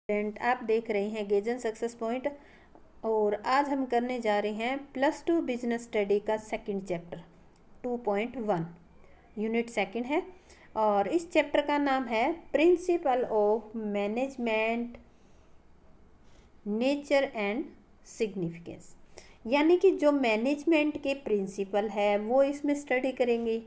Student, आप देख रहे हैं गेजन सक्सेस पॉइंट। और आज हम करने जा रहे हैं +2 बिजनेस स्टडी का सेकंड चैप्टर 2.1 यूनिट सेकंड है। और इस चैप्टर का नाम है principal of management, nature and significance. यानी कि जो मैनेजमेंट के प्रिंसिपल है वो इसमें स्टडी करेंगे।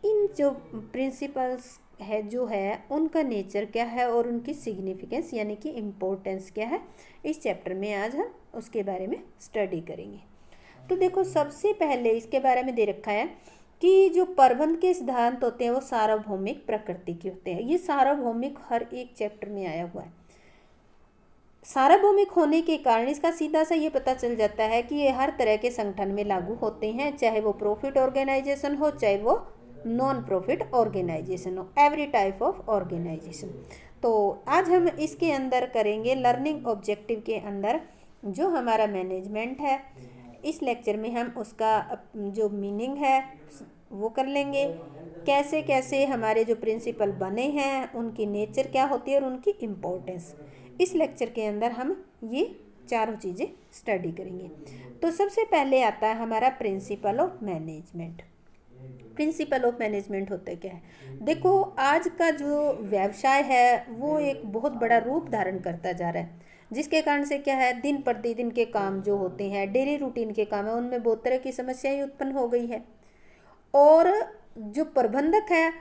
इन जो प्रिंसिपल्स है जो है उनका नेचर क्या है और उनकी सिग्निफिकेंस यानी कि इम्पोर्टेंस क्या है, इस चैप्टर में आज हम उसके बारे में स्टडी करेंगे। तो देखो, सबसे पहले इसके बारे में दे रखा है कि जो प्रबंध के सिद्धांत होते हैं वो सार्वभौमिक प्रकृति के होते हैं। ये सार्वभौमिक हर एक चैप्टर में आया हुआ है। सार्वभौमिक होने के कारण इसका सीधा सा ये पता चल जाता है कि ये हर तरह के संगठन में लागू होते हैं, चाहे वो प्रॉफिट ऑर्गेनाइजेशन हो चाहे वो नॉन प्रॉफिट ऑर्गेनाइजेशन हो, एवरी टाइप ऑफ ऑर्गेनाइजेशन। तो आज हम इसके अंदर करेंगे लर्निंग ऑब्जेक्टिव के अंदर जो हमारा मैनेजमेंट है। इस लेक्चर में हम उसका जो मीनिंग है वो कर लेंगे, कैसे कैसे हमारे जो प्रिंसिपल बने हैं उनकी नेचर क्या होती है और उनकी इम्पोर्टेंस। इस लेक्चर के अंदर हम ये चारों चीज़ें स्टडी करेंगे। तो सबसे पहले आता है हमारा principal of management. Principal of management होता है क्या है? देखो, आज का जो व्यवसाय है वो एक बहुत बड़ा रूप धारण करता जा रहा है, जिसके कारण से क्या है, दिन प्रतिदिन के काम जो होते हैं, डेली रूटीन के काम है, उनमें बहुत तरह की समस्याएं उत्पन्न हो गई है। और जो प्रबंधक है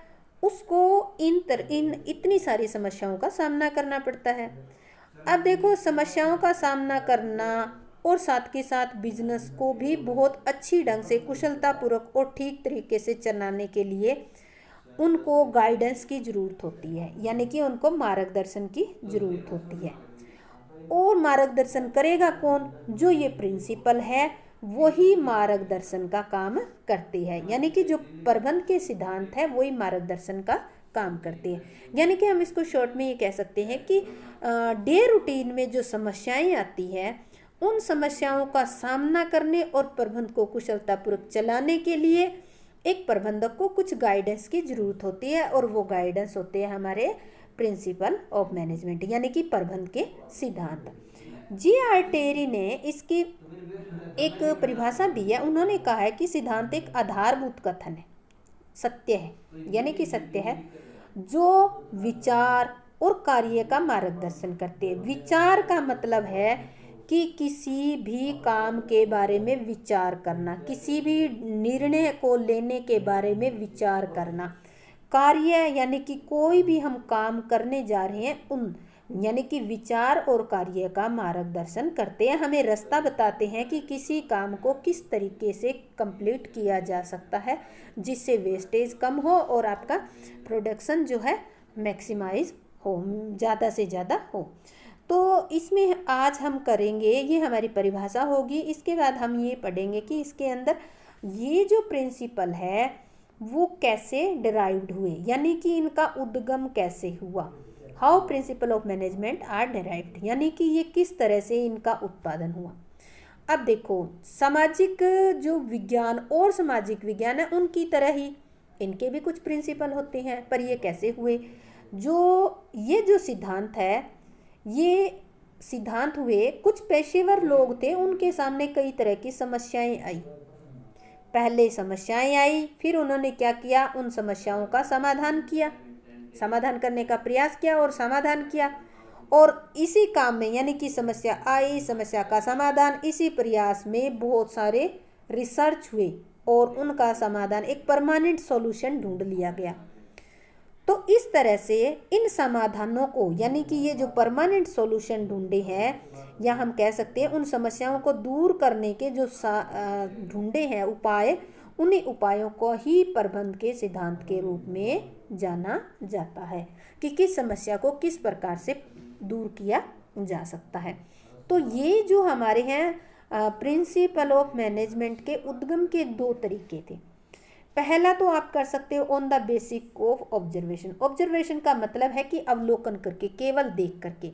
उसको इन इतनी सारी समस्याओं का सामना करना पड़ता है। अब देखो, समस्याओं का सामना करना और साथ के साथ बिजनेस को भी बहुत अच्छी ढंग से कुशलतापूर्वक और ठीक तरीके से चलाने के लिए उनको गाइडेंस की ज़रूरत होती है, यानी कि उनको मार्गदर्शन की ज़रूरत होती है। और मार्गदर्शन करेगा कौन? जो ये प्रिंसिपल है वही मार्गदर्शन का काम करते हैं, यानी कि जो प्रबंध के सिद्धांत है वही मार्गदर्शन का काम करते हैं। यानी कि हम इसको शॉर्ट में ये कह सकते हैं कि डे रूटीन में जो समस्याएं आती है उन समस्याओं का सामना करने और प्रबंध को कुशलतापूर्वक चलाने के लिए एक प्रबंधक को कुछ गाइडेंस की ज़रूरत होती है, और वो गाइडेंस होते हैं हमारे प्रिंसिपल ऑफ मैनेजमेंट यानी कि प्रबंध के सिद्धांत। G.R. टेरी ने इसकी एक परिभाषा दी है। उन्होंने कहा है कि सिद्धांत एक आधारभूत कथन है, सत्य है, यानी कि सत्य है जो विचार और कार्य का मार्गदर्शन करते हैं। विचार का मतलब है कि किसी भी काम के बारे में विचार करना, किसी भी निर्णय को लेने के बारे में विचार करना। कार्य यानी कि कोई भी हम काम करने जा रहे हैं उन यानी कि विचार और कार्य का मार्गदर्शन करते हैं, हमें रास्ता बताते हैं कि किसी काम को किस तरीके से कंप्लीट किया जा सकता है जिससे वेस्टेज कम हो और आपका प्रोडक्शन जो है मैक्सिमाइज हो, ज़्यादा से ज़्यादा हो। तो इसमें आज हम करेंगे, ये हमारी परिभाषा होगी। इसके बाद हम ये पढ़ेंगे कि इसके अंदर ये जो प्रिंसिपल है वो कैसे डिराइव्ड हुए, यानी कि इनका उद्गम कैसे हुआ। How principle of management are derived, यानी कि ये किस तरह से इनका उत्पादन हुआ। अब देखो, सामाजिक जो विज्ञान और सामाजिक विज्ञान है उनकी तरह ही इनके भी कुछ प्रिंसिपल होते हैं, पर ये कैसे हुए? ये जो सिद्धांत है ये सिद्धांत हुए, कुछ पेशेवर लोग थे, उनके सामने कई तरह की समस्याएं आई। पहले समस्याएं आई, फिर उन्होंने क्या किया, उन समस्याओं का समाधान किया, समाधान करने का प्रयास किया और समाधान किया। और इसी काम में यानी कि समस्या आई, समस्या का समाधान, इसी प्रयास में बहुत सारे रिसर्च हुए और उनका समाधान, एक परमानेंट सॉल्यूशन ढूंढ लिया गया। तो इस तरह से इन समाधानों को, यानी कि ये जो परमानेंट सॉल्यूशन ढूंढे हैं, या हम कह सकते हैं उन समस्याओं को दूर करने के जो ढूंढे हैं उपाय, उन्हीं उपायों को ही प्रबंध के सिद्धांत के रूप में जाना जाता है कि किस समस्या को किस प्रकार से दूर किया जा सकता है। तो ये जो हमारे हैं प्रिंसिपल ऑफ मैनेजमेंट के उद्गम के दो तरीके थे। पहला तो आप कर सकते हो on the basic of observation. Observation का मतलब है कि अवलोकन करके, केवल देख करके।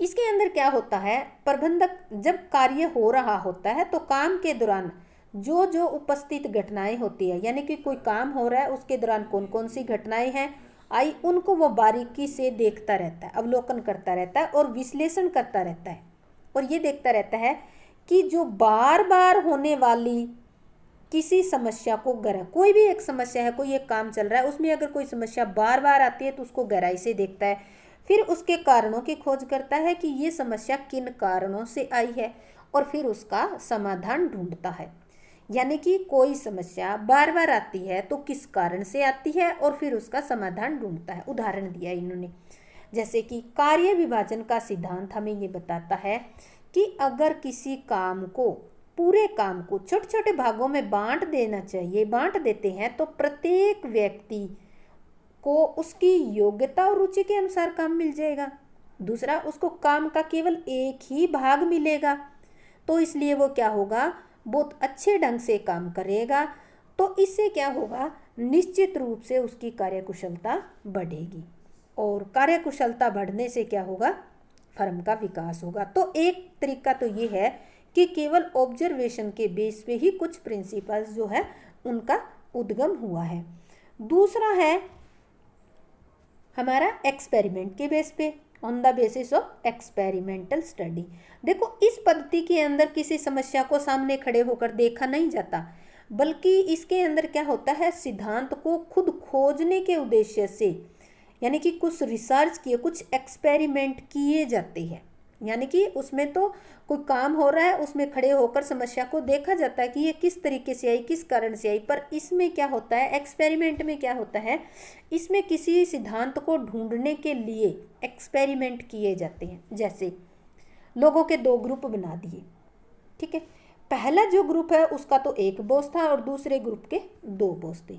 इसके अंदर क्या होता है, प्रबंधक जब कार्य हो रहा होता है तो काम के दौरान जो जो उपस्थित घटनाएं होती है, यानी कि कोई काम हो रहा है उसके दौरान कौन कौन सी घटनाएं हैं आई, उनको वो बारीकी से देखता रहता है, अवलोकन करता रहता है और विश्लेषण करता रहता है, और ये देखता रहता है कि जो बार बार होने वाली किसी समस्या को कोई भी एक समस्या है, कोई एक काम चल रहा है, उसमें अगर कोई समस्या बार बार आती है तो उसको गहराई से देखता है, फिर उसके कारणों की खोज करता है कि ये समस्या किन कारणों से आई है, और फिर उसका समाधान ढूंढता है। यानी कि कोई समस्या बार बार आती है तो किस कारण से आती है, और फिर उसका समाधान ढूंढता है। उदाहरण दिया इन्होंने, जैसे कि कार्य विभाजन का सिद्धांत हमें ये बताता है कि अगर किसी काम को, पूरे काम को छोटे छोटे भागों में बांट देना चाहिए, बांट देते हैं तो प्रत्येक व्यक्ति को उसकी योग्यता और रुचि के अनुसार काम मिल जाएगा। दूसरा, उसको काम का केवल एक ही भाग मिलेगा, तो इसलिए वो क्या होगा, बहुत अच्छे ढंग से काम करेगा। तो इससे क्या होगा, निश्चित रूप से उसकी कार्यकुशलता बढ़ेगी, और कार्यकुशलता बढ़ने से क्या होगा, फर्म का विकास होगा। तो एक तरीका तो ये है कि केवल ऑब्जर्वेशन के बेस पे ही कुछ प्रिंसिपल्स जो है उनका उद्गम हुआ है। दूसरा है हमारा एक्सपेरिमेंट के बेस पे, on the basis of experimental study. देखो, इस पद्धति के अंदर किसी समस्या को सामने खड़े होकर देखा नहीं जाता, बल्कि इसके अंदर क्या होता है, सिद्धांत को खुद खोजने के उद्देश्य से, यानी कि कुछ रिसर्च किए, कुछ एक्सपेरिमेंट किए जाते हैं। यानी कि उसमें तो कोई काम हो रहा है, उसमें खड़े होकर समस्या को देखा जाता है कि ये किस तरीके से आई, किस कारण से आई। पर इसमें क्या होता है, एक्सपेरिमेंट में क्या होता है, इसमें किसी सिद्धांत को ढूंढने के लिए एक्सपेरिमेंट किए जाते हैं। जैसे लोगों के दो ग्रुप बना दिए, ठीक है, पहला जो ग्रुप है उसका तो एक बॉस था और दूसरे ग्रुप के दो बॉस थे।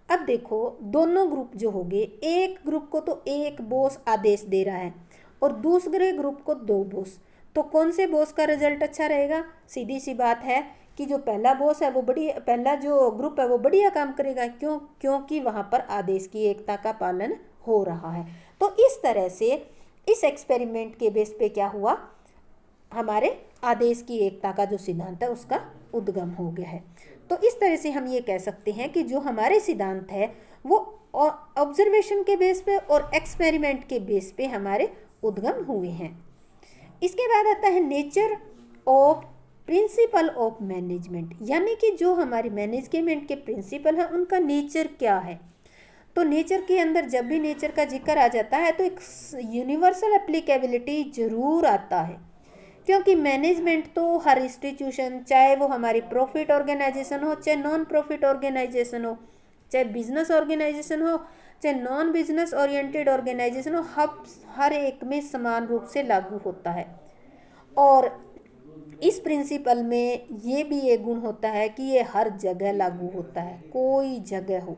अब देखो, दोनों ग्रुप जो हो गए, एक ग्रुप को तो एक बॉस आदेश दे रहा है और दूसरे ग्रुप को दो बॉस, तो कौन से बॉस का रिजल्ट अच्छा रहेगा? सीधी सी बात है कि जो पहला बॉस है वो पहला जो ग्रुप है वो बढ़िया काम करेगा। क्यों? क्योंकि वहाँ पर आदेश की एकता का पालन हो रहा है। तो इस तरह से इस एक्सपेरिमेंट के बेस पे क्या हुआ, हमारे आदेश की एकता का जो सिद्धांत है उसका उद्गम हो गया है। तो इस तरह से हम ये कह सकते हैं कि जो हमारे सिद्धांत है वो ऑब्जर्वेशन के बेस पे और एक्सपेरिमेंट के बेस पे हमारे उद्गम हुए हैं। इसके बाद आता है nature of principal of management, यानी कि जो हमारे मैनेजमेंट के प्रिंसिपल हैं उनका नेचर क्या है। तो नेचर के अंदर जब भी नेचर का जिक्र आ जाता है तो एक यूनिवर्सल एप्लीकेबिलिटी जरूर आता है, क्योंकि मैनेजमेंट तो हर इंस्टीट्यूशन, चाहे वो हमारी प्रॉफिट ऑर्गेनाइजेशन हो, चाहे नॉन प्रॉफिट ऑर्गेनाइजेशन हो, चाहे बिजनेस ऑर्गेनाइजेशन हो, चाहे नॉन बिजनेस ओरिएंटेड ऑर्गेनाइजेशन हो, हर एक में समान रूप से लागू होता है। और इस प्रिंसिपल में ये भी एक गुण होता है कि ये हर जगह लागू होता है, कोई जगह हो।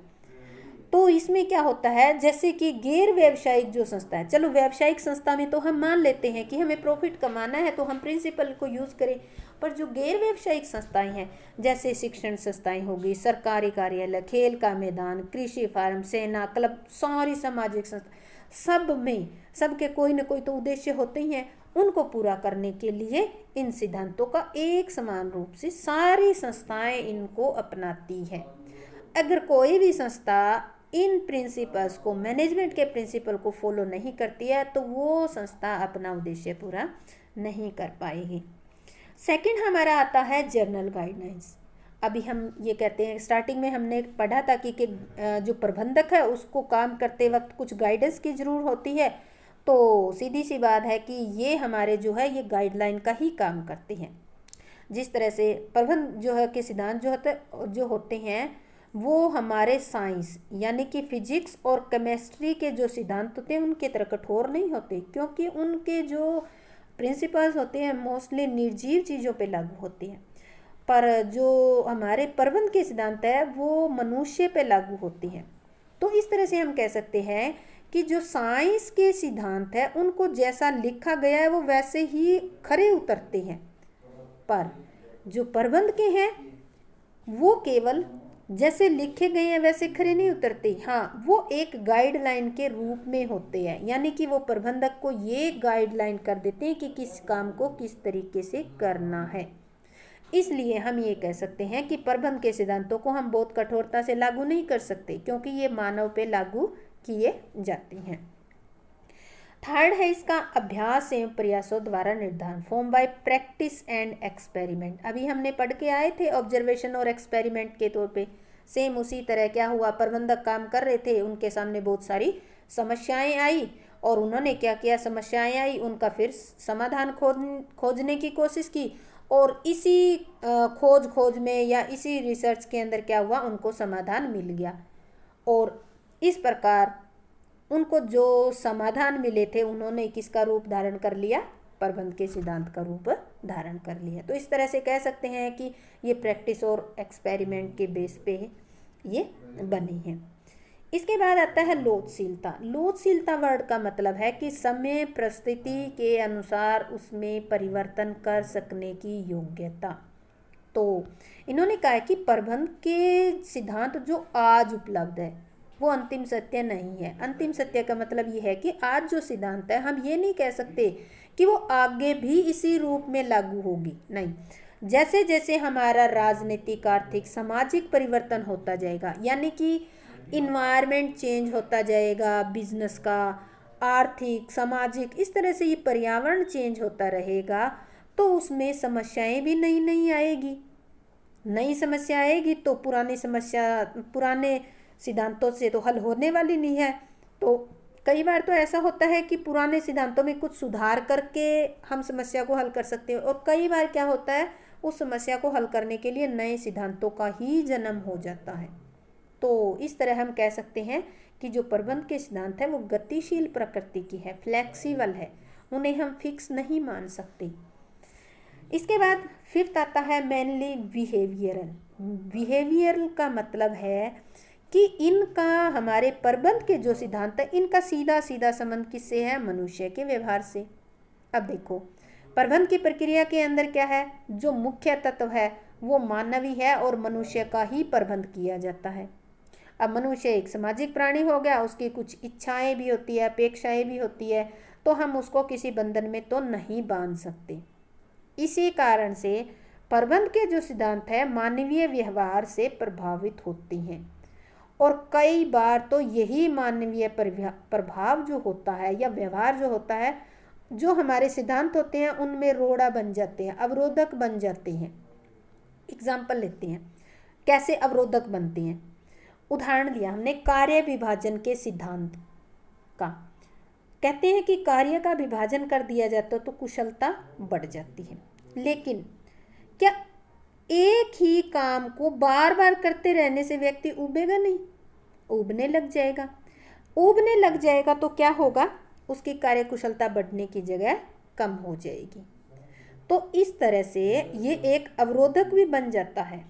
तो इसमें क्या होता है, जैसे कि गैर व्यावसायिक जो संस्था है, चलो व्यावसायिक संस्था में तो हम मान लेते हैं कि हमें प्रॉफिट कमाना है तो हम प्रिंसिपल को यूज़ करें, पर जो गैर व्यावसायिक संस्थाएं हैं, जैसे शिक्षण संस्थाएं होगी, सरकारी कार्यालय, खेल का मैदान, कृषि फार्म, सेना, क्लब, सारी सामाजिक संस्था, सब में सबके कोई न कोई तो उद्देश्य होते ही हैं। उनको पूरा करने के लिए इन सिद्धांतों का एक समान रूप से सारी संस्थाएं इनको अपनाती है। अगर कोई भी संस्था इन प्रिंसिपल्स को, मैनेजमेंट के प्रिंसिपल को फॉलो नहीं करती है तो वो संस्था अपना उद्देश्य पूरा नहीं कर पाएगी। सेकंड हमारा आता है जर्नल गाइडलाइंस। अभी हम ये कहते हैं, स्टार्टिंग में हमने पढ़ा था कि जो प्रबंधक है उसको काम करते वक्त कुछ गाइडेंस की ज़रूर होती है। तो सीधी सी बात है कि ये हमारे जो है ये गाइडलाइन का ही काम करते हैं। जिस तरह से प्रबंध जो है के सिद्धांत जो होते हैं वो हमारे साइंस यानी कि फिजिक्स और केमिस्ट्री के जो सिद्धांत होते हैं उनके तरह कठोर नहीं होते, क्योंकि उनके जो प्रिंसिपल्स होते हैं मोस्टली निर्जीव चीज़ों पे लागू होते हैं। पर जो हमारे प्रबंध के सिद्धांत है वो मनुष्य पे लागू होते हैं। तो इस तरह से हम कह सकते हैं कि जो साइंस के सिद्धांत है उनको जैसा लिखा गया है वो वैसे ही खरे उतरते हैं, पर जो प्रबंध के हैं वो केवल जैसे लिखे गए हैं वैसे खरे नहीं उतरते। हाँ, वो एक गाइडलाइन के रूप में होते हैं, यानी कि वो प्रबंधक को ये गाइडलाइन कर देते हैं कि किस काम को किस तरीके से करना है। इसलिए हम ये कह सकते हैं कि प्रबंध के सिद्धांतों को हम बहुत कठोरता से लागू नहीं कर सकते, क्योंकि ये मानव पे लागू किए जाते हैं। थर्ड है इसका अभ्यास एवं प्रयासों द्वारा निर्धारण, form by practice and experiment. अभी हमने पढ़ के आए थे ऑब्जर्वेशन और एक्सपेरिमेंट के तौर पे। सेम उसी तरह क्या हुआ, प्रबंधक काम कर रहे थे, उनके सामने बहुत सारी समस्याएं आई और उन्होंने क्या किया, समस्याएं आई उनका फिर समाधान खोजने की कोशिश की और इसी खोज में या इसी रिसर्च के अंदर क्या हुआ, उनको समाधान मिल गया और इस प्रकार उनको जो समाधान मिले थे उन्होंने किसका रूप धारण कर लिया, प्रबंध के सिद्धांत का रूप धारण कर लिया। तो इस तरह से कह सकते हैं कि ये प्रैक्टिस और एक्सपेरिमेंट के बेस पे ये बनी है। इसके बाद आता है लोचशीलता। लोचशीलता वर्ड का मतलब है कि समय परिस्थिति के अनुसार उसमें परिवर्तन कर सकने की योग्यता। तो इन्होंने कहा कि प्रबंध के सिद्धांत जो आज उपलब्ध है वो अंतिम सत्य नहीं है। अंतिम सत्य का मतलब ये है कि आज जो सिद्धांत है हम ये नहीं कह सकते कि वो आगे भी इसी रूप में लागू होगी, नहीं। जैसे जैसे हमारा राजनीतिक, आर्थिक, सामाजिक परिवर्तन होता जाएगा, यानी कि इन्वायरमेंट चेंज होता जाएगा, बिजनेस का, आर्थिक, सामाजिक, इस तरह से ये पर्यावरण चेंज होता रहेगा तो उसमें समस्याएं भी नई नई आएगी। नई समस्या आएगी तो पुराने सिद्धांतों से तो हल होने वाली नहीं है। तो कई बार तो ऐसा होता है कि पुराने सिद्धांतों में कुछ सुधार करके हम समस्या को हल कर सकते हैं और कई बार क्या होता है, उस समस्या को हल करने के लिए नए सिद्धांतों का ही जन्म हो जाता है। तो इस तरह हम कह सकते हैं कि जो प्रबंध के सिद्धांत है वो गतिशील प्रकृति की है, फ्लेक्सिबल है, उन्हें हम फिक्स नहीं मान सकते। इसके बाद फिफ्थ आता है मेनली बिहेवियरल। बिहेवियरल का मतलब है कि इनका, हमारे प्रबंध के जो सिद्धांत है इनका सीधा सीधा संबंध किससे है, मनुष्य के व्यवहार से। अब देखो प्रबंध की प्रक्रिया के अंदर क्या है, जो मुख्य तत्व है वो मानवीय है और मनुष्य का ही प्रबंध किया जाता है। अब मनुष्य एक सामाजिक प्राणी हो गया, उसकी कुछ इच्छाएं भी होती है, अपेक्षाएं भी होती है, तो हम उसको किसी बंधन में तो नहीं बांध सकते। इसी कारण से प्रबंध के जो सिद्धांत है मानवीय व्यवहार से प्रभावित होते हैं और कई बार तो यही मानवीय प्रभाव जो होता है या व्यवहार जो होता है, जो हमारे सिद्धांत होते हैं उनमें रोड़ा बन जाते हैं, अवरोधक बन जाते हैं। एग्जाम्पल लेते हैं कैसे अवरोधक बनते हैं। उदाहरण दिया हमने कार्य विभाजन के सिद्धांत का। कहते हैं कि कार्य का विभाजन कर दिया जाता तो कुशलता बढ़ जाती है, लेकिन क्या एक ही काम को बार बार करते रहने से व्यक्ति उबेगा नहीं, उबने लग जाएगा। उबने लग जाएगा तो क्या होगा, उसकी कार्य कुशलता बढ़ने की जगह कम हो जाएगी। तो इस तरह से ये एक अवरोधक भी बन जाता है।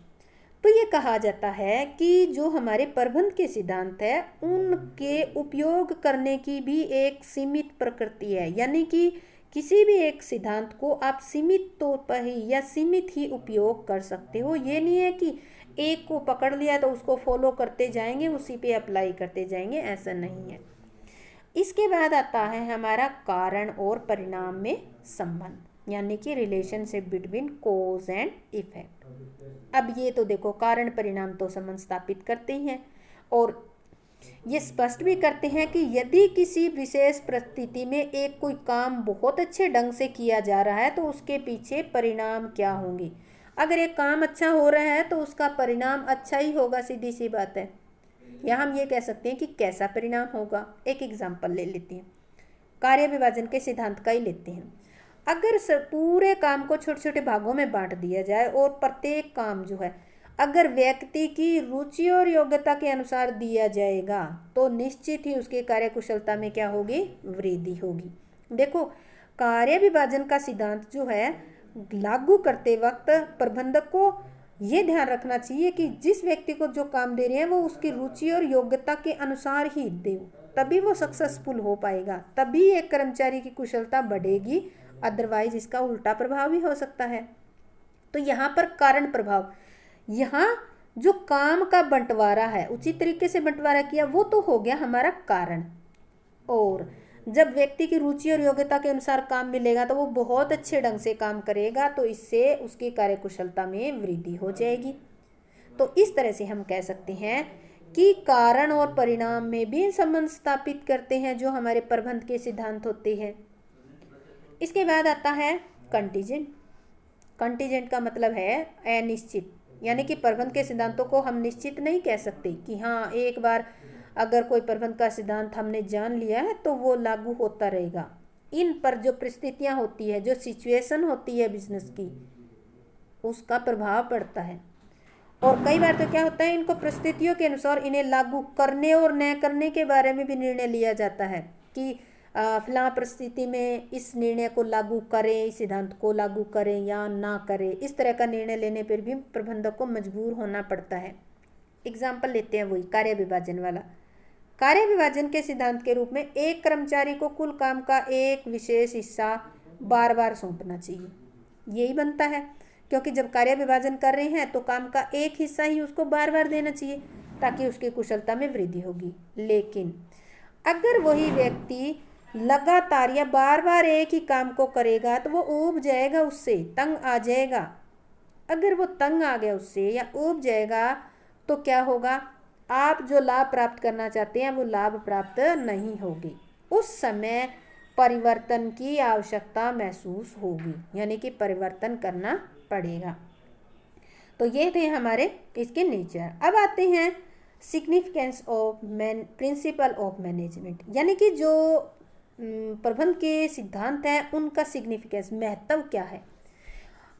तो ये कहा जाता है कि जो हमारे प्रबंध के सिद्धांत है उनके उपयोग करने की भी एक सीमित प्रकृति है, यानी कि किसी भी एक सिद्धांत को आप सीमित तौर पर ही या सीमित ही उपयोग कर सकते हो। ये नहीं है कि एक को पकड़ लिया तो उसको फॉलो करते जाएंगे, उसी पे अप्लाई करते जाएंगे, ऐसा नहीं है। इसके बाद आता है हमारा कारण और परिणाम में संबंध, यानी कि relationship between cause and effect. अब ये तो देखो कारण परिणाम तो संबंध स्थापित करते ही हैं और ये स्पष्ट भी करते हैं कि यदि किसी विशेष परिस्थिति में एक कोई काम बहुत अच्छे ढंग से किया जा रहा है तो उसके पीछे परिणाम क्या होंगे। अगर एक काम अच्छा हो रहा है तो उसका परिणाम अच्छा ही होगा, सीधी सी बात है। या हम ये कह सकते हैं कि कैसा परिणाम होगा। एक एग्जाम्पल ले लेते हैं, कार्य विभाजन के सिद्धांत का ही लेते हैं। अगर पूरे काम को छोटे छोटे भागों में बांट दिया जाए और प्रत्येक काम जो है अगर व्यक्ति की रुचि और योग्यता के अनुसार दिया जाएगा तो निश्चित ही उसकी कार्यकुशलता में क्या होगी, वृद्धि होगी। देखो कार्य विभाजन का सिद्धांत जो है लागू करते वक्त प्रबंधक को ये ध्यान रखना चाहिए कि जिस व्यक्ति को जो काम दे रहे हैं वो उसकी रुचि और योग्यता के अनुसार ही दे, तभी वो सक्सेसफुल हो पाएगा, तभी एक कर्मचारी की कुशलता बढ़ेगी, अदरवाइज इसका उल्टा प्रभाव भी हो सकता है। तो यहाँ पर कारण प्रभाव, यहाँ जो काम का बंटवारा है उचित तरीके से बंटवारा किया वो तो हो गया हमारा कारण, और जब व्यक्ति की रुचि और योग्यता के अनुसार काम मिलेगा तो वो बहुत अच्छे ढंग से काम करेगा, तो इससे उसकी कार्यकुशलता में वृद्धि हो जाएगी। तो इस तरह से हम कह सकते हैं कि कारण और परिणाम में भी संबंध स्थापित करते हैं जो हमारे प्रबंध के सिद्धांत होते हैं। इसके बाद आता है कंटीजेंट। कंटीजेंट का मतलब है अनिश्चित, यानी कि प्रबंध के सिद्धांतों को हम निश्चित नहीं कह सकते कि हाँ एक बार अगर कोई प्रबंध का सिद्धांत हमने जान लिया है तो वो लागू होता रहेगा। इन पर जो परिस्थितियाँ होती है, जो सिचुएशन होती है बिजनेस की, उसका प्रभाव पड़ता है। और कई बार तो क्या होता है, इनको परिस्थितियों के अनुसार इन्हें लागू करने और न करने के बारे में भी निर्णय लिया जाता है कि फिलहाल परिस्थिति में इस निर्णय को लागू करें, इस सिद्धांत को लागू करें या ना करें। इस तरह का निर्णय लेने पर भी प्रबंधक को मजबूर होना पड़ता है। एग्जाम्पल लेते हैं वही कार्य विभाजन वाला। कार्य विभाजन के सिद्धांत के रूप में एक कर्मचारी को कुल काम का एक विशेष हिस्सा बार बार सौंपना चाहिए, यही बनता है, क्योंकि जब कार्य विभाजन कर रहे हैं तो काम का एक हिस्सा ही उसको बार बार देना चाहिए ताकि उसकी कुशलता में वृद्धि होगी। लेकिन अगर वही व्यक्ति लगातार या बार बार एक ही काम को करेगा तो वो ऊब जाएगा, उससे तंग आ जाएगा। अगर वो तंग आ गया उससे या ऊब जाएगा तो क्या होगा, आप जो लाभ प्राप्त करना चाहते हैं वो लाभ प्राप्त नहीं होगी। उस समय परिवर्तन की आवश्यकता महसूस होगी, यानी कि परिवर्तन करना पड़ेगा। तो ये थे हमारे इसके नेचर। अब आते हैं significance of principal of management, यानी कि जो प्रबंध के सिद्धांत हैं उनका सिग्निफिकेंस, महत्व क्या है।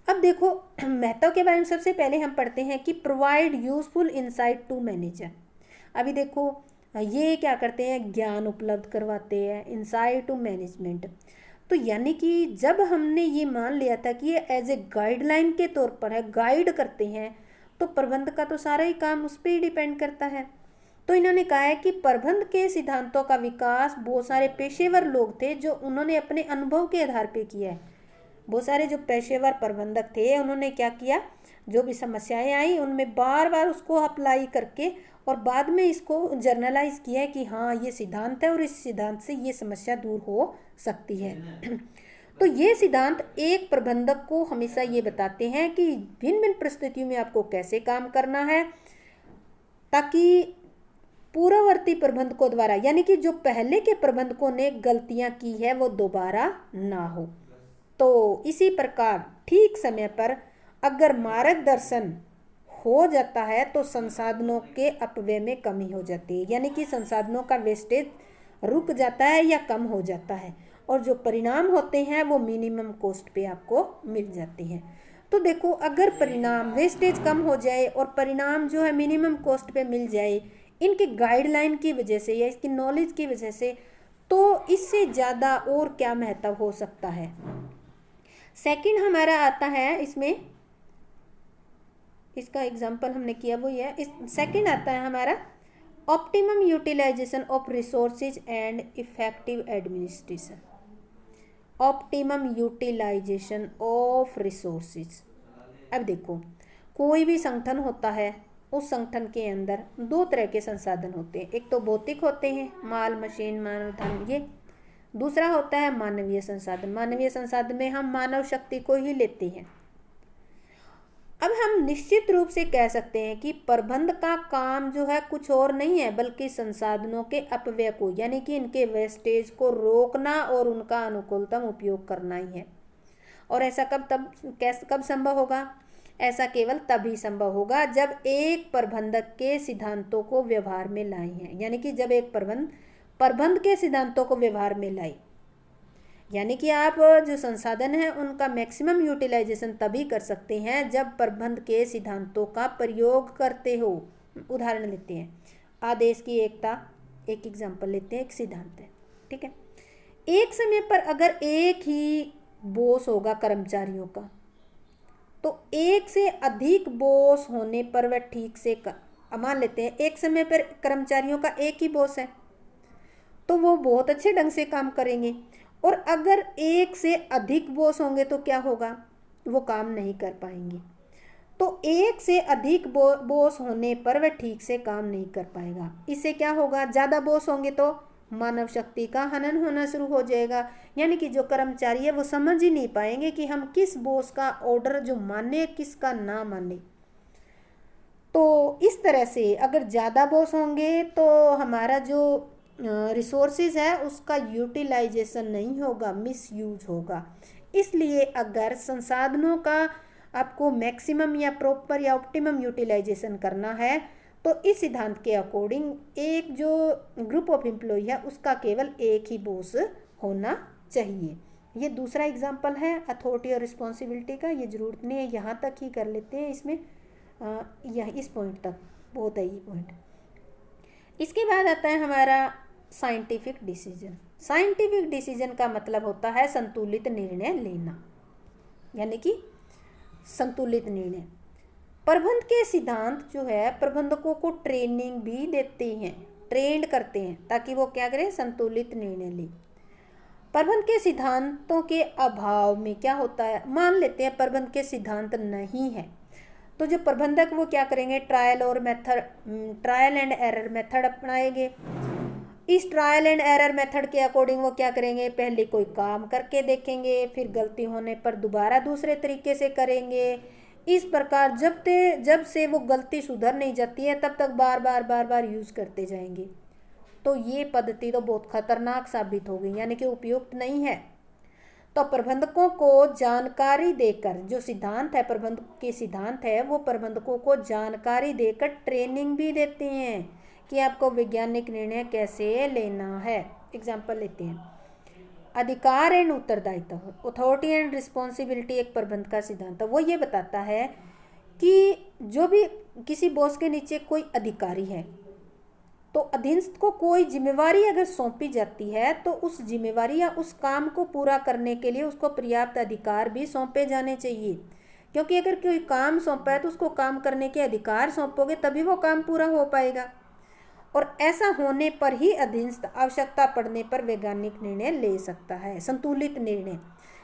अब देखो महत्व के बारे में सबसे पहले हम पढ़ते हैं कि provide useful insight to manager. अभी देखो ये क्या करते हैं, ज्ञान उपलब्ध करवाते हैं, इंसाइट टू मैनेजमेंट। तो यानी कि जब हमने ये मान लिया था कि ये एज ए गाइडलाइन के तौर पर है, गाइड करते हैं, तो प्रबंध का तो सारा ही काम उस पर ही डिपेंड करता है। तो इन्होंने कहा है कि प्रबंध के सिद्धांतों का विकास बहुत सारे पेशेवर लोग थे जो उन्होंने अपने अनुभव के आधार पर किया है। बहुत सारे जो पेशेवर प्रबंधक थे उन्होंने क्या किया, जो भी समस्याएं आई उनमें बार बार उसको अप्लाई करके और बाद में इसको जर्नलाइज किया है कि हाँ ये सिद्धांत है और इस सिद्धांत से ये समस्या दूर हो सकती है। तो ये सिद्धांत एक प्रबंधक को हमेशा ये बताते हैं कि भिन्न भिन्न परिस्थितियों में आपको कैसे काम करना है ताकि पूर्ववर्ती प्रबंधकों द्वारा, यानी कि जो पहले के प्रबंधकों ने गलतियां की है वो दोबारा ना हो। तो इसी प्रकार ठीक समय पर अगर मार्गदर्शन हो जाता है तो संसाधनों के अपव्यय में कमी हो जाती है, यानी कि संसाधनों का वेस्टेज रुक जाता है या कम हो जाता है और जो परिणाम होते हैं वो मिनिमम कॉस्ट पे आपको मिल जाते हैं। तो देखो अगर परिणाम वेस्टेज कम हो जाए और परिणाम जो है मिनिमम कॉस्ट पे मिल जाए इनके गाइडलाइन की वजह से या इसकी नॉलेज की वजह से, तो इससे ज़्यादा और क्या महत्व हो सकता है। सेकंड हमारा आता है, इसमें इसका एग्जाम्पल हमने किया वो ये है। इस सेकंड आता है हमारा optimum utilization of resources and effective administration. Optimum utilization of resources. अब देखो कोई भी संगठन होता है, उस संगठन के अंदर दो तरह के संसाधन होते हैं, एक तो भौतिक होते हैं, माल मशीन मानव धन, ये दूसरा होता है मानवीय संसाधन। मानवीय संसाधन में हम मानव शक्ति को ही लेते हैं। अब हम निश्चित रूप से कह सकते हैं कि प्रबंध का काम जो है कुछ और नहीं है बल्कि संसाधनों के अपव्यय को, यानी कि इनके वेस्टेज को रोकना और उनका अनुकूलतम उपयोग करना ही है। और ऐसा कब संभव होगा, ऐसा केवल तभी संभव होगा जब एक प्रबंधक के सिद्धांतों को व्यवहार में लाए हैं, यानी कि जब एक प्रबंध के सिद्धांतों को व्यवहार में लाए, यानी कि आप जो संसाधन है उनका मैक्सिमम यूटिलाइजेशन तभी कर सकते हैं जब प्रबंध के सिद्धांतों का प्रयोग करते हो। उदाहरण लेते हैं आदेश की एकता, एक एग्जांपल लेते हैं, एक सिद्धांत है, ठीक है। एक समय पर अगर एक ही बॉस होगा कर्मचारियों का, तो एक से अधिक बॉस होने पर वह ठीक से मान लेते हैं एक समय पर कर्मचारियों का एक ही बॉस है तो वो बहुत अच्छे ढंग से काम करेंगे, और अगर एक से अधिक बॉस होंगे तो क्या होगा, वो काम नहीं कर पाएंगे। तो एक से अधिक बॉस होने पर वह ठीक से काम नहीं कर पाएगा। इससे क्या होगा, ज़्यादा बॉस होंगे तो मानव शक्ति का हनन होना शुरू हो जाएगा, यानी कि जो कर्मचारी है वो समझ ही नहीं पाएंगे कि हम किस बॉस का ऑर्डर जो माने किसका ना माने। तो इस तरह से अगर ज़्यादा बॉस होंगे तो हमारा जो रिसोर्सेज है उसका यूटिलाइजेशन नहीं होगा, मिसयूज होगा। इसलिए अगर संसाधनों का आपको मैक्सिमम या प्रॉपर या ऑप्टिमम यूटिलाइजेशन करना है तो इस सिद्धांत के अकॉर्डिंग एक जो ग्रुप ऑफ एम्प्लॉय है उसका केवल एक ही बॉस होना चाहिए। ये दूसरा एग्जाम्पल है अथॉरिटी और रिस्पॉन्सिबिलिटी का, ये ज़रूरत नहीं है, यहाँ तक ही कर लेते हैं इसमें, यह इस पॉइंट तक बहुत है ये पॉइंट। इसके बाद आता है हमारा साइंटिफिक डिसीजन। साइंटिफिक डिसीजन का मतलब होता है संतुलित निर्णय लेना, यानी कि संतुलित निर्णय। प्रबंध के सिद्धांत जो है प्रबंधकों को ट्रेनिंग भी देते हैं, ट्रेंड करते हैं ताकि वो क्या करें, संतुलित निर्णय ले। प्रबंध के सिद्धांतों के अभाव में क्या होता है, मान लेते हैं प्रबंध के सिद्धांत नहीं है तो जो प्रबंधक वो क्या करेंगे, ट्रायल एंड एरर मेथड अपनाएंगे। इस ट्रायल एंड एरर मेथड के अकॉर्डिंग वो क्या करेंगे, पहले कोई काम करके देखेंगे, फिर गलती होने पर दोबारा दूसरे तरीके से करेंगे। इस प्रकार जब से वो गलती सुधर नहीं जाती है तब तक बार बार यूज़ करते जाएंगे। तो ये पद्धति तो बहुत खतरनाक साबित हो गई, यानी कि उपयुक्त नहीं है। तो प्रबंधकों को जानकारी देकर, जो सिद्धांत है प्रबंधक के सिद्धांत है वो प्रबंधकों को जानकारी देकर ट्रेनिंग भी देते हैं कि आपको वैज्ञानिक निर्णय कैसे लेना है। एग्जाम्पल लेते हैं, अधिकार एंड उत्तरदायित्व, अथॉरिटी एंड रिस्पॉन्सिबिलिटी एक प्रबंध का सिद्धांत है। वो ये बताता है कि जो भी किसी बॉस के नीचे कोई अधिकारी है तो अधीनस्थ को कोई जिम्मेवारी अगर सौंपी जाती है तो उस जिम्मेवारी या उस काम को पूरा करने के लिए उसको पर्याप्त अधिकार भी सौंपे जाने चाहिए। क्योंकि अगर कोई काम सौंपा है तो उसको काम करने के अधिकार सौंपोगे तभी वो काम पूरा हो पाएगा। और ऐसा होने पर ही अधीनस्थ आवश्यकता पड़ने पर वैज्ञानिक निर्णय ले सकता है, संतुलित निर्णय।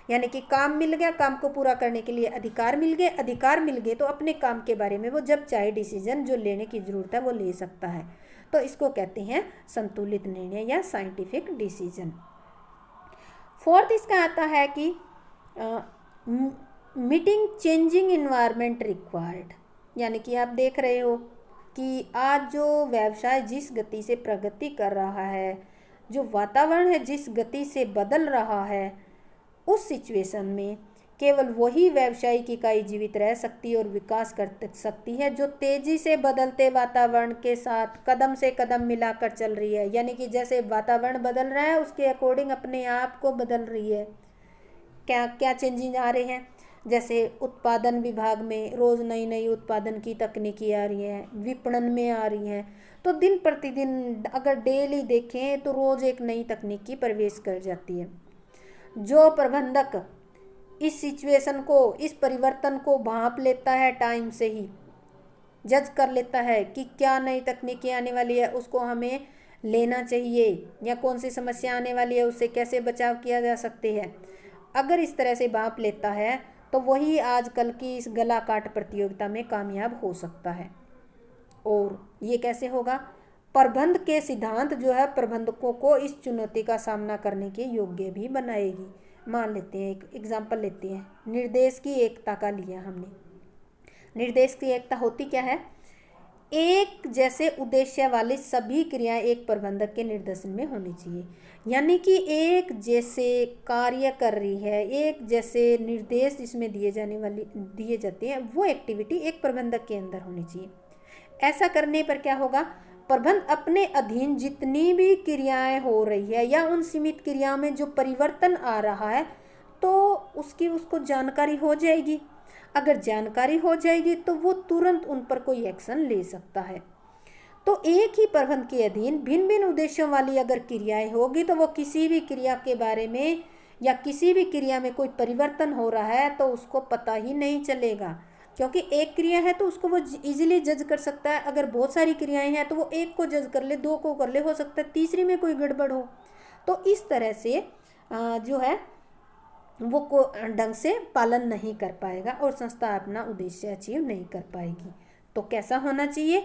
यानी कि काम मिल गया, काम को पूरा करने के लिए अधिकार मिल गए तो अपने काम के बारे में वो जब चाहे डिसीजन जो लेने की ज़रूरत है वो ले सकता है। तो इसको कहते हैं संतुलित निर्णय या साइंटिफिक डिसीजन। फोर्थ इसका आता है कि मीटिंग चेंजिंग इन्वायरमेंट रिक्वायर्ड, यानी कि आप देख रहे हो कि आज जो व्यवसाय जिस गति से प्रगति कर रहा है, जो वातावरण है जिस गति से बदल रहा है, उस सिचुएशन में केवल वही व्यावसायिक इकाई जीवित रह सकती है और विकास कर सकती है जो तेजी से बदलते वातावरण के साथ कदम से कदम मिलाकर चल रही है। यानी कि जैसे वातावरण बदल रहा है उसके अकॉर्डिंग अपने आप को बदल रही है। क्या क्या चेंजिंग आ रहे हैं, जैसे उत्पादन विभाग में रोज़ नई नई उत्पादन की तकनीकी आ रही हैं, विपणन में आ रही हैं। तो दिन प्रतिदिन अगर डेली देखें तो रोज़ एक नई तकनीकी प्रवेश कर जाती है। जो प्रबंधक इस सिचुएशन को, इस परिवर्तन को भांप लेता है, टाइम से ही जज कर लेता है कि क्या नई तकनीकी आने वाली है, उसको हमें लेना चाहिए, या कौन सी समस्या आने वाली है उससे कैसे बचाव किया जा सकते हैं। अगर इस तरह से भांप लेता है तो वही आजकल की इस गला काट प्रतियोगिता में कामयाब हो सकता है। और ये कैसे होगा, प्रबंध के सिद्धांत जो है प्रबंधकों को इस चुनौती का सामना करने के योग्य भी बनाएगी। मान लेते हैं, एक एग्जाम्पल लेते हैं, निर्देश की एकता का लिया हमने। निर्देश की एकता होती क्या है, एक जैसे उद्देश्य वाली सभी क्रियाएं एक प्रबंधक के निर्देशन में होनी चाहिए। यानी कि एक जैसे कार्य कर रही है, एक जैसे निर्देश जिसमें दिए जाते हैं वो एक्टिविटी एक प्रबंधक के अंदर होनी चाहिए। ऐसा करने पर क्या होगा, प्रबंध अपने अधीन जितनी भी क्रियाएं हो रही है या उन सीमित क्रियाओं में जो परिवर्तन आ रहा है तो उसको जानकारी हो जाएगी। अगर जानकारी हो जाएगी तो वो तुरंत उन पर कोई एक्शन ले सकता है। तो एक ही प्रबंध के अधीन भिन्न भिन्न उद्देश्यों वाली अगर क्रियाएं होगी तो वो किसी भी क्रिया के बारे में या किसी भी क्रिया में कोई परिवर्तन हो रहा है तो उसको पता ही नहीं चलेगा। क्योंकि एक क्रिया है तो उसको वो इजीली जज कर सकता है। अगर बहुत सारी क्रियाएं हैं तो वो एक को जज कर ले, दो को कर ले, हो सकता है तीसरी में कोई गड़बड़ हो। तो इस तरह से जो है वो को ढंग से पालन नहीं कर पाएगा और संस्था अपना उद्देश्य अचीव नहीं कर पाएगी। तो कैसा होना चाहिए,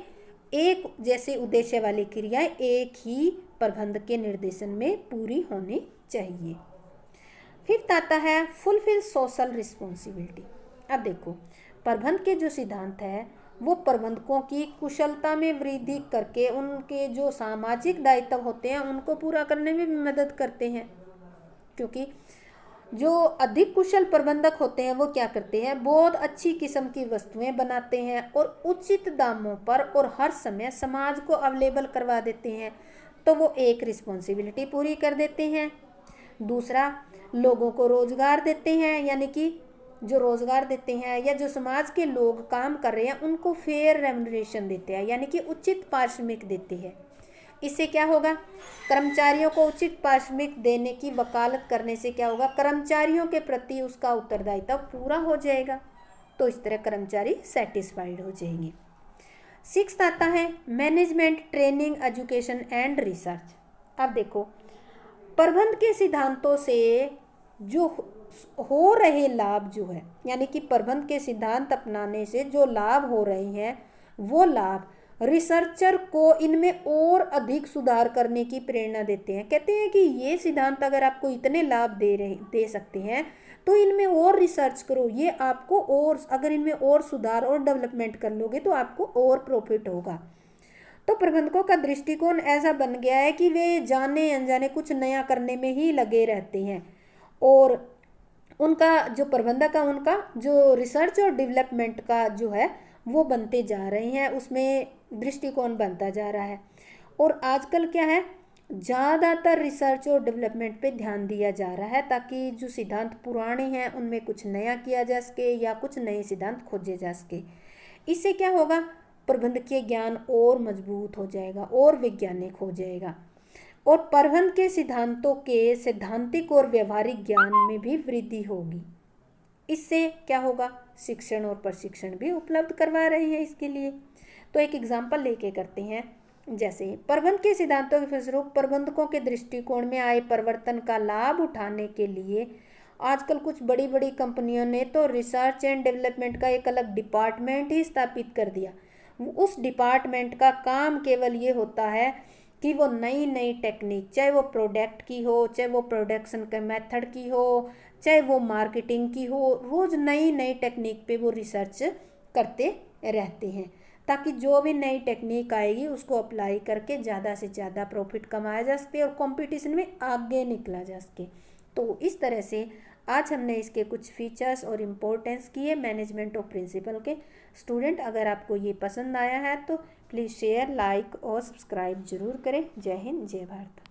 एक जैसे उद्देश्य वाली क्रियाएं एक ही प्रबंधक के निर्देशन में पूरी होनी चाहिए। फिफ्थ आता है फुलफिल सोशल रिस्पॉन्सिबिलिटी। अब देखो, प्रबंध के जो सिद्धांत है वो प्रबंधकों की कुशलता में वृद्धि करके उनके जो सामाजिक दायित्व होते हैं उनको पूरा करने में भी मदद करते हैं। क्योंकि जो अधिक कुशल प्रबंधक होते हैं वो क्या करते हैं, बहुत अच्छी किस्म की वस्तुएं बनाते हैं और उचित दामों पर और हर समय समाज को अवेलेबल करवा देते हैं। तो वो एक रिस्पॉन्सिबिलिटी पूरी कर देते हैं। दूसरा, लोगों को रोजगार देते हैं, यानी कि जो रोजगार देते हैं या जो समाज के लोग काम कर रहे हैं उनको फेयर रेम्युनरेशन देते हैं, यानी कि उचित पारिश्रमिक देते हैं। इससे क्या होगा, कर्मचारियों को उचित पारिश्रमिक देने की वकालत करने से क्या होगा, कर्मचारियों के प्रति उसका उत्तरदायित्व पूरा हो जाएगा। तो इस तरह कर्मचारी सेटिस्फाइड हो जाएंगे। 6 आता है management training education and research. अब देखो, प्रबंध के सिद्धांतों से जो हो रहे लाभ जो है, यानी कि प्रबंध के सिद्धांत अपनाने से जो लाभ हो रहे हैं वो लाभ रिसर्चर को इनमें और अधिक सुधार करने की प्रेरणा देते हैं। कहते हैं कि ये सिद्धांत अगर आपको इतने लाभ दे सकते हैं तो इनमें और रिसर्च करो, ये आपको और अगर इनमें और सुधार और डेवलपमेंट कर लोगे तो आपको और प्रॉफिट होगा। तो प्रबंधकों का दृष्टिकोण ऐसा बन गया है कि वे जाने अनजाने कुछ नया करने में ही लगे रहते हैं और उनका जो प्रबंधक का उनका जो रिसर्च और डेवलपमेंट का जो है वो बनते जा रहे हैं, उसमें दृष्टिकोण बनता जा रहा है। और आजकल क्या है, ज़्यादातर रिसर्च और डेवलपमेंट पे ध्यान दिया जा रहा है ताकि जो सिद्धांत पुराने हैं उनमें कुछ नया किया जा सके या कुछ नए सिद्धांत खोजे जा सके। इससे क्या होगा, प्रबंधकीय ज्ञान और मजबूत हो जाएगा और वैज्ञानिक हो जाएगा और प्रबंध के सिद्धांतों के सैद्धांतिक और व्यवहारिक ज्ञान में भी वृद्धि होगी। इससे क्या होगा, शिक्षण और प्रशिक्षण भी उपलब्ध करवा रहे हैं इसके लिए। तो एक एग्जाम्पल लेके करते हैं। जैसे प्रबंध के सिद्धांतों के फलस्वरूप प्रबंधकों के दृष्टिकोण में आए परिवर्तन का लाभ उठाने के लिए आजकल कुछ बड़ी बड़ी कंपनियों ने तो रिसर्च एंड डेवलपमेंट का एक अलग डिपार्टमेंट ही स्थापित कर दिया। उस डिपार्टमेंट का काम केवल ये होता है कि वो नई नई टेक्निक, चाहे वो प्रोडक्ट की हो, चाहे वो प्रोडक्शन के मेथड की हो, चाहे वो मार्केटिंग की हो, रोज़ नई नई टेक्निक पे वो रिसर्च करते रहते हैं ताकि जो भी नई टेक्निक आएगी उसको अप्लाई करके ज़्यादा से ज़्यादा प्रॉफिट कमाया जा सके और कंपटीशन में आगे निकला जा सके। तो इस तरह से आज हमने इसके कुछ फीचर्स और इम्पोर्टेंस किए मैनेजमेंट ऑफ प्रिंसिपल के। स्टूडेंट, अगर आपको ये पसंद आया है तो प्लीज़ शेयर, लाइक और सब्सक्राइब जरूर करें। जय हिंद, जय भारत।